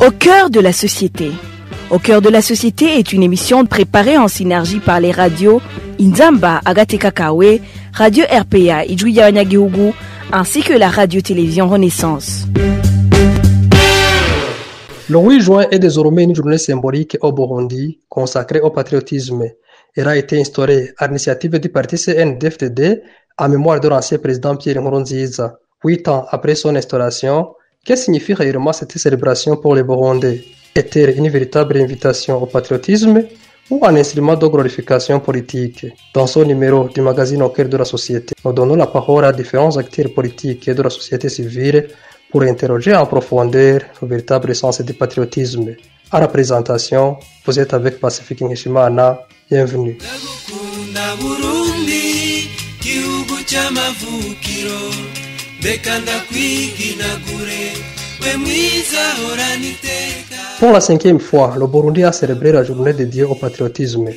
Au cœur de la société. Au cœur de la société est une émission préparée en synergie par les radios Inzamba, Agateka Kawe, Radio RPA, Ijuya Wanyagihugu, ainsi que la radio-télévision Renaissance. Le 8 juin est désormais une journée symbolique au Burundi consacrée au patriotisme. Elle a été instaurée à l'initiative du parti CNDD-FDD en mémoire de l'ancien président Pierre Nkurunziza. 8 ans après son instauration, que signifie réellement cette célébration pour les Burundais? Est-elle une véritable invitation au patriotisme ou un instrument de glorification politique? Dans son numéro du magazine Au cœur de la société, nous donnons la parole à différents acteurs politiques et de la société civile pour interroger en profondeur le véritable sens du patriotisme. À la présentation, vous êtes avec Pacifique Nkeshimana. Bienvenue. Pour la 5e fois, le Burundi a célébré la journée dédiée au patriotisme.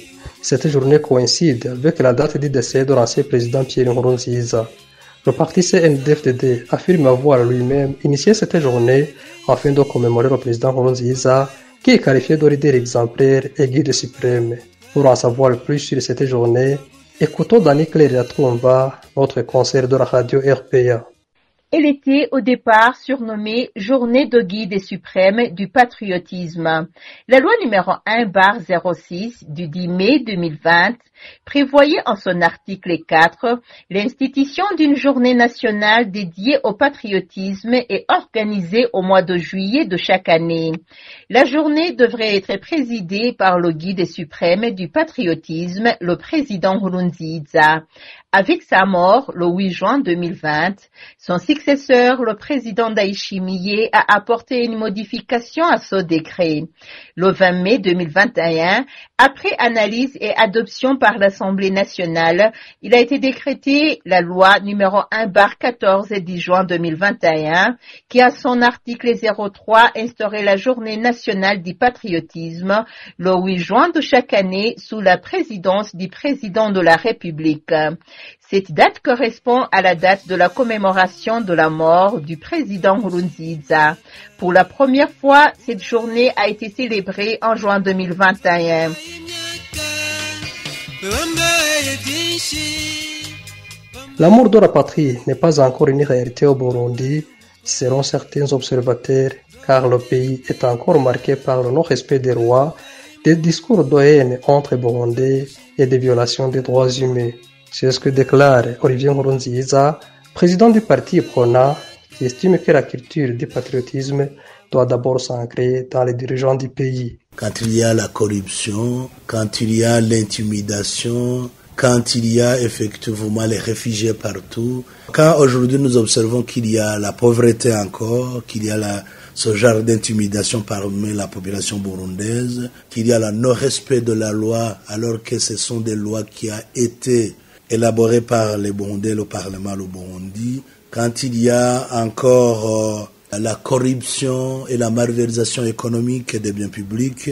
Cette journée coïncide avec la date du décès de l'ancien président Pierre Nkurunziza. Le parti CNDD-FDD affirme avoir lui-même initié cette journée afin de commémorer le président Nkurunziza, qui est qualifié de leader exemplaire et guide suprême. Pour en savoir plus sur cette journée, écoutons Dani Cleriatrumba, notre concert de la radio RPA. Elle était au départ surnommée Journée de guide suprême du patriotisme. La loi numéro 1/06 du 10 mai 2020 prévoyait en son article 4 l'institution d'une journée nationale dédiée au patriotisme et organisée au mois de juillet de chaque année. La journée devrait être présidée par le guide suprême du patriotisme, le président Nkurunziza. Avec sa mort, le 8 juin 2020, son successeur, le président Ndayishimiye, a apporté une modification à ce décret. Le 20 mai 2021, après analyse et adoption par l'Assemblée nationale, il a été décrété la loi numéro 1/14 10 juin 2021, qui a son article 03 instauré la journée nationale du patriotisme le 8 juin de chaque année sous la présidence du président de la République. Cette date correspond à la date de la commémoration de la mort du président Nkurunziza. Pour la première fois, cette journée a été célébrée en juin 2021. L'amour de la patrie n'est pas encore une réalité au Burundi, selon certains observateurs, car le pays est encore marqué par le non-respect des lois, des discours de haine entre Burundais et des violations des droits humains. C'est ce que déclare Olivier Nkurunziza, président du parti PRONA, qui estime que la culture du patriotisme doit d'abord s'ancrer dans les dirigeants du pays. Quand il y a la corruption, quand il y a l'intimidation, quand il y a effectivement les réfugiés partout, quand aujourd'hui nous observons qu'il y a la pauvreté encore, qu'il y a ce genre d'intimidation parmi la population burundaise, qu'il y a le non-respect de la loi alors que ce sont des lois qui ont été élaborées par les Burundais, le Parlement, le Burundi, quand il y a encore la corruption et la malversation économique des biens publics,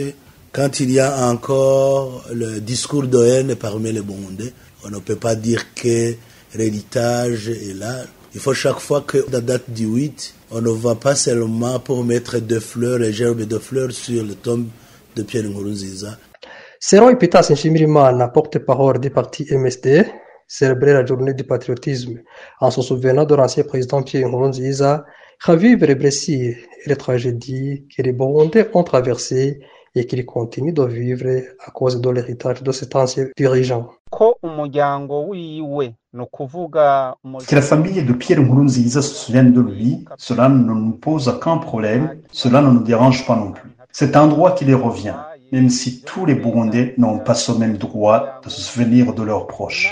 quand il y a encore le discours de haine parmi les Burundais, on ne peut pas dire que l'héritage est là. Il faut chaque fois que la date du 8, on ne va pas seulement pour mettre des fleurs, les gerbes de fleurs sur le tombe de Pierre Nkurunziza. Selon Ipita Nshimirimana, porte-parole du parti MSD, célébrer la journée du patriotisme en se souvenant de l'ancien président Pierre Nkurunziza, revivre les blessures et les tragédies que les Burundais ont traversées et qu'ils continuent de vivre à cause de l'héritage de cet ancien dirigeant. Que la famille de Pierre Nkurunziza se souvienne de lui, cela ne nous pose aucun problème, cela ne nous dérange pas non plus. C'est un droit qui les revient, même si tous les Burundais n'ont pas ce même droit de se souvenir de leurs proches.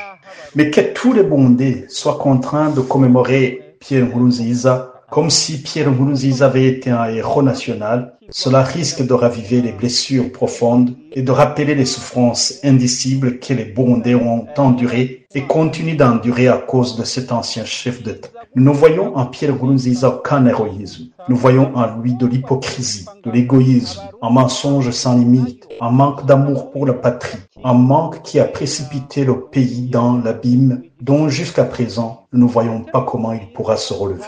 Mais que tous les Burundais soient contraints de commémorer Pierre Nkurunziza comme si Pierre Nkurunziza avait été un héros national, cela risque de raviver les blessures profondes et de rappeler les souffrances indicibles que les Burundais ont endurées et continuent d'endurer à cause de cet ancien chef d'État. Nous ne voyons en Pierre Nkurunziza aucun héroïsme. Nous voyons en lui de l'hypocrisie, de l'égoïsme, un mensonge sans limite, un manque d'amour pour la patrie, un manque qui a précipité le pays dans l'abîme dont jusqu'à présent nous ne voyons pas comment il pourra se relever.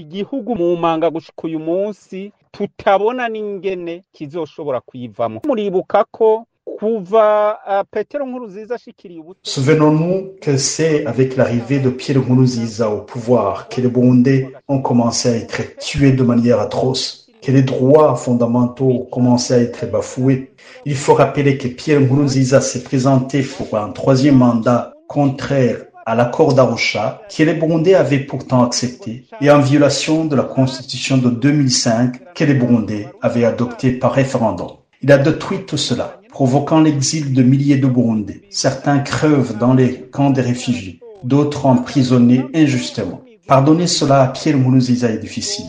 igihugu mu manga gushika uyu munsi tutabona n'ingene kizoshobora kuyivamo. Muribuka ko kuva Petero Nkurunziza ashikiriye ubutegetsi. Souvenons-nous que c'est avec l'arrivée de Pierre Nkurunziza au pouvoir que les Burundais ont commencé à être tués de manière atroce, que les droits fondamentaux commençaient à être bafoués. Il faut rappeler que Pierre Nkurunziza s'est présenté pour un troisième mandat contraire à l'accord d'Arusha, que les Burundais avaient pourtant accepté, et en violation de la Constitution de 2005 que les Burundais avaient adoptée par référendum. Il a détruit tout cela, provoquant l'exil de milliers de Burundais. Certains crevent dans les camps des réfugiés, d'autres emprisonnés injustement. Pardonner cela à Pierre Nkurunziza est difficile.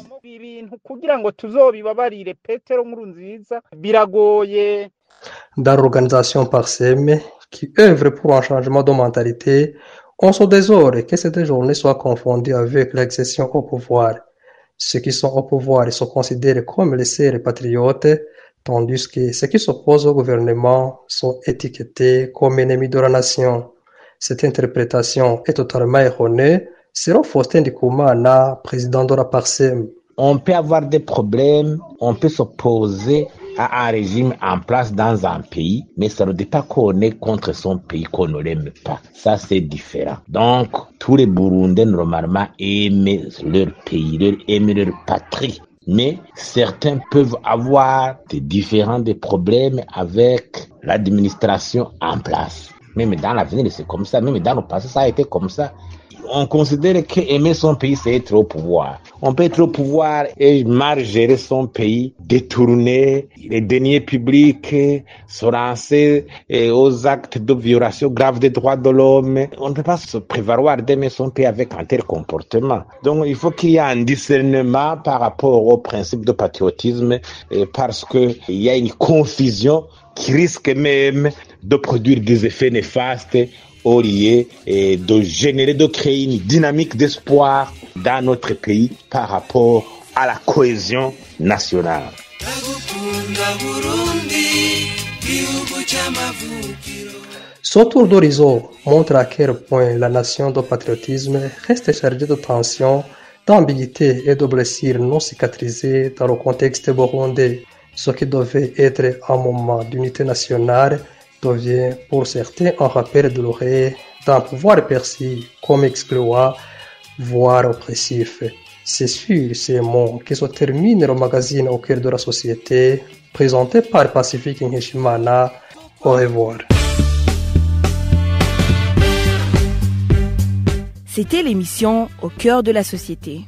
Dans l'organisation Parsem, qui œuvre pour un changement de mentalité, on se désole que cette journée soit confondue avec l'accession au pouvoir. Ceux qui sont au pouvoir sont considérés comme les seuls patriotes, tandis que ceux qui s'opposent au gouvernement sont étiquetés comme ennemis de la nation. Cette interprétation est totalement erronée, selon Faustin Ndikumana, président de la Parsem. On peut avoir des problèmes, on peut s'opposer à un régime en place dans un pays, mais ça ne dit pas qu'on est contre son pays, qu'on ne l'aime pas. Ça, c'est différent. Donc, tous les Burundais, normalement, aiment leur pays, aiment leur patrie. Mais certains peuvent avoir des problèmes avec l'administration en place. Même dans l'avenir, c'est comme ça. Même dans le passé, ça a été comme ça. On considère qu'aimer son pays, c'est être au pouvoir. On peut être au pouvoir et mal gérer son pays, détourner les deniers publics, se lancer aux actes de violation grave des droits de l'homme. On ne peut pas se prévaloir d'aimer son pays avec un tel comportement. Donc, il faut qu'il y ait un discernement par rapport au principe de patriotisme, parce qu'il y a une confusion qui risque même de produire des effets néfastes au lieu de créer une dynamique d'espoir dans notre pays par rapport à la cohésion nationale. Ce tour d'horizon montre à quel point la nation de patriotisme reste chargée de tensions, d'ambiguïté et de blessures non cicatrisées dans le contexte burundais. Ce qui devait être un moment d'unité nationale devient pour certains un rappel douloureux d'un pouvoir perçu comme excluant, voire oppressif. C'est sur ces mots que se termine le magazine Au cœur de la société, présenté par Pacifique Nkeshimana. Au revoir. C'était l'émission Au cœur de la société.